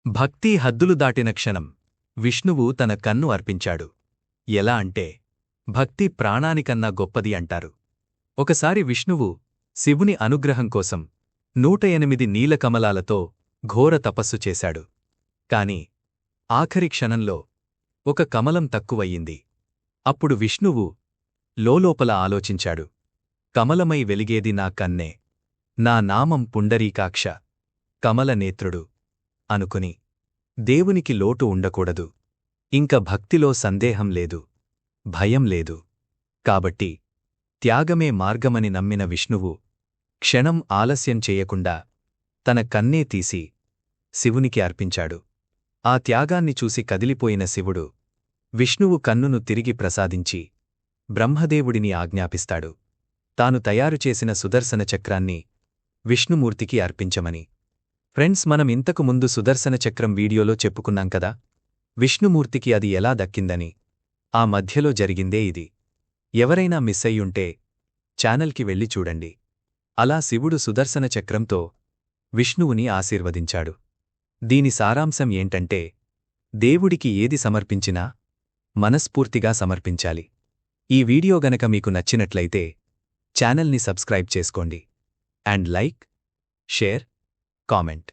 భక్తి హద్దులు దాటిన క్షణం విష్ణువు తన కన్ను అర్పించాడు. ఎలా అంటే భక్తి ప్రాణానికన్నా గొప్పది అంటారు. ఒకసారి విష్ణువు శివుని అనుగ్రహం కోసం 108 నీలకమలాలతో ఘోర తపస్సు చేశాడు. కాని ఆఖరి క్షణంలో ఒక కమలం తక్కువయ్యింది. అప్పుడు విష్ణువు లోలోపల ఆలోచించాడు. కమలమై వెలిగేది నా కన్నే, నా నామం పుండరీకాక్ష, కమలనేత్రుడు అనుకుని దేవునికి లోటు ఉండకూడదు. ఇంక భక్తిలో సందేహం లేదు, భయం లేదు. కాబట్టి త్యాగమే మార్గమని నమ్మిన విష్ణువు క్షణం ఆలస్యం చేయకుండా తన కన్నే తీసి శివునికి అర్పించాడు. ఆ త్యాగాన్ని చూసి కదిలిపోయిన శివుడు విష్ణువు కన్నును తిరిగి ప్రసాదించి బ్రహ్మదేవుడిని ఆజ్ఞాపిస్తాడు, తాను తయారుచేసిన సుదర్శన చక్రాన్ని విష్ణుమూర్తికి అర్పించమని. ఫ్రెండ్స్, మనం ఇంతకు ముందు సుదర్శన చక్రం వీడియోలో చెప్పుకున్నాం కదా, విష్ణుమూర్తికి అది ఎలా దక్కిందని. ఆ మధ్యలో జరిగిందే ఇది. ఎవరైనా మిస్ అయ్యుంటే ఛానల్కి వెళ్ళి చూడండి. అలా శివుడు సుదర్శన చక్రంతో విష్ణువుని ఆశీర్వదించాడు. దీని సారాంశం ఏంటంటే, దేవుడికి ఏది సమర్పించినా మనస్ఫూర్తిగా సమర్పించాలి. ఈ వీడియో గనక మీకు నచ్చినట్లయితే ఛానల్ని సబ్స్క్రైబ్ చేసుకోండి. And like, share, comment.